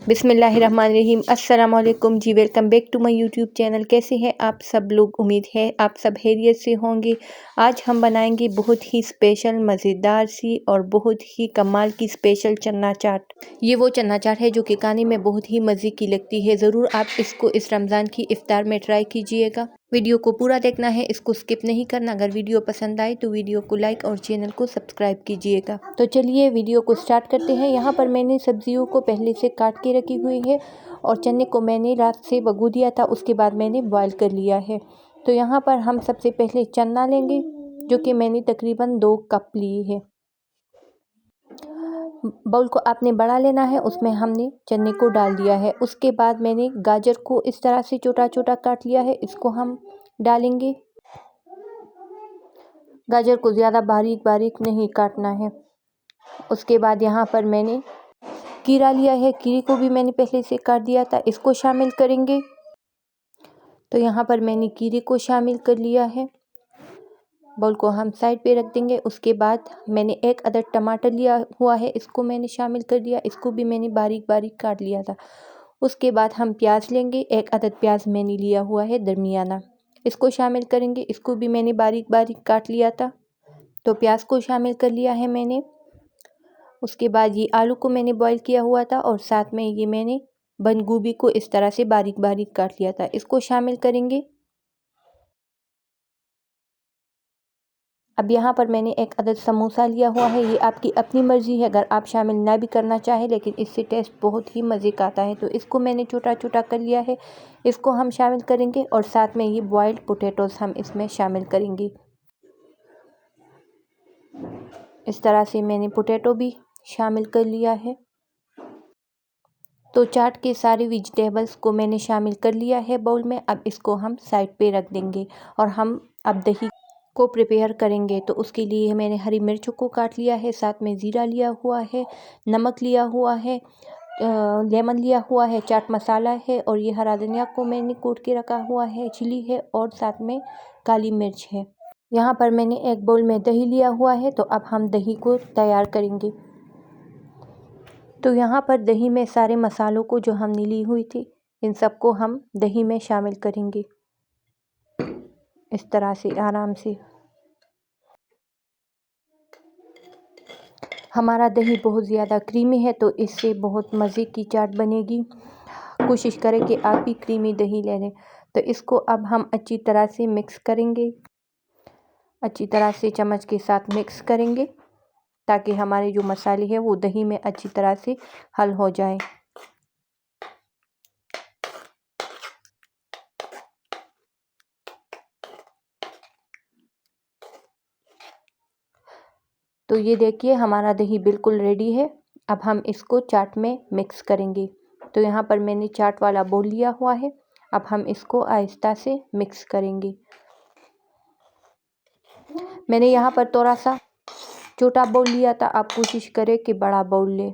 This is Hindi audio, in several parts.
बिस्मिल्लाहिर्रहमानिर्रहीम। अस्सलाम वालेकुम जी, welcome back to my YouTube channel. कैसे हैं आप सब लोग? उम्मीद है आप सब खैरियत से होंगे। आज हम बनाएंगे बहुत ही स्पेशल मज़ेदार सी और बहुत ही कमाल की स्पेशल चना चाट। ये वो चना चाट है जो कि खाने में बहुत ही मज़े की लगती है। ज़रूर आप इसको इस रमज़ान की इफ्तार में ट्राई कीजिएगा। वीडियो को पूरा देखना है, इसको स्किप नहीं करना। अगर वीडियो पसंद आए तो वीडियो को लाइक और चैनल को सब्सक्राइब कीजिएगा। तो चलिए वीडियो को स्टार्ट करते हैं। यहाँ पर मैंने सब्जियों को पहले से काट के रखी हुई है और चने को मैंने रात से भिगो दिया था, उसके बाद मैंने बॉयल कर लिया है। तो यहाँ पर हम सबसे पहले चना लेंगे जो कि मैंने तकरीबन 2 कप लिए है। बाउल को आपने बड़ा लेना है, उसमें हमने चने को डाल दिया है। उसके बाद मैंने गाजर को इस तरह से छोटा छोटा काट लिया है, इसको हम डालेंगे। गाजर को ज़्यादा बारीक बारीक नहीं काटना है। उसके बाद यहाँ पर मैंने खीरा लिया है, खीरे को भी मैंने पहले से काट दिया था, इसको शामिल करेंगे। तो यहाँ पर मैंने खीरे को शामिल कर लिया है। बाउल को हम साइड पे रख देंगे। उसके बाद मैंने 1 अदद टमाटर लिया हुआ है, इसको मैंने शामिल कर दिया, इसको भी मैंने बारीक बारीक काट लिया था। उसके बाद हम प्याज लेंगे, 1 अदद प्याज मैंने लिया हुआ है दरमियाना, इसको शामिल करेंगे, इसको भी मैंने बारीक बारीक काट लिया था। तो प्याज को शामिल कर लिया है मैंने। उसके बाद ये आलू को मैंने बॉईल किया हुआ था और साथ में ये मैंने बंद गोभी को इस तरह से बारीक बारीक काट लिया था, इसको शामिल करेंगे। अब यहाँ पर मैंने 1 अदद समोसा लिया हुआ है, ये आपकी अपनी मर्ज़ी है, अगर आप शामिल ना भी करना चाहें, लेकिन इससे टेस्ट बहुत ही मज़े का आता है। तो इसको मैंने छोटा छोटा कर लिया है, इसको हम शामिल करेंगे और साथ में ये बॉइल्ड पोटैटोज़ हम इसमें शामिल करेंगे। इस तरह से मैंने पोटैटो भी शामिल कर लिया है। तो चाट के सारे वेजिटेबल्स को मैंने शामिल कर लिया है बाउल में। अब इसको हम साइड पे रख देंगे और हम अब दही को प्रिपेयर करेंगे। तो उसके लिए मैंने हरी मिर्चों को काट लिया है, साथ में ज़ीरा लिया हुआ है, नमक लिया हुआ है, लेमन लिया हुआ है, चाट मसाला है और ये हरा धनिया को मैंने कूट के रखा हुआ है, चिली है और साथ में काली मिर्च है। यहाँ पर मैंने 1 बाउल में दही लिया हुआ है। तो अब हम दही को तैयार करेंगे। तो यहाँ पर दही में सारे मसालों को जो हमने ली हुई थी, इन सबको हम दही में शामिल करेंगे इस तरह से आराम से। हमारा दही बहुत ज़्यादा क्रीमी है तो इससे बहुत मज़े की चाट बनेगी। कोशिश करें कि आप भी क्रीमी दही ले लें। तो इसको अब हम अच्छी तरह से मिक्स करेंगे, अच्छी तरह से चम्मच के साथ मिक्स करेंगे ताकि हमारे जो मसाले हैं वो दही में अच्छी तरह से हल हो जाए। तो ये देखिए हमारा दही बिल्कुल रेडी है। अब हम इसको चाट में मिक्स करेंगे। तो यहाँ पर मैंने चाट वाला बाउल लिया हुआ है, अब हम इसको आहिस्ता से मिक्स करेंगे। मैंने यहाँ पर थोड़ा सा छोटा बाउल लिया था, आप कोशिश करें कि बड़ा बाउल लें।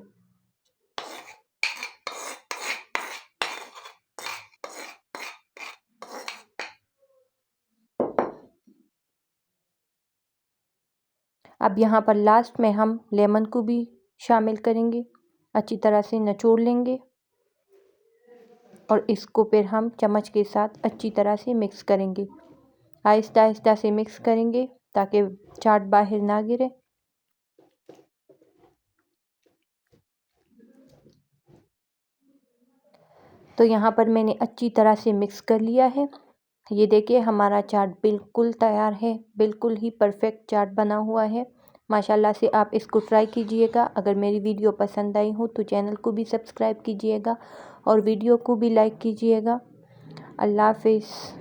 अब यहाँ पर लास्ट में हम लेमन को भी शामिल करेंगे, अच्छी तरह से निचोड़ लेंगे और इसको फिर हम चम्मच के साथ अच्छी तरह से मिक्स करेंगे। आहिस्ता आहिस्ता से मिक्स करेंगे ताकि चाट बाहर ना गिरे। तो यहाँ पर मैंने अच्छी तरह से मिक्स कर लिया है। ये देखिए हमारा चाट बिल्कुल तैयार है, बिल्कुल ही परफेक्ट चाट बना हुआ है। माशाल्लाह से आप इसको ट्राई कीजिएगा। अगर मेरी वीडियो पसंद आई हो तो चैनल को भी सब्सक्राइब कीजिएगा और वीडियो को भी लाइक कीजिएगा। अल्लाह हाफिज़।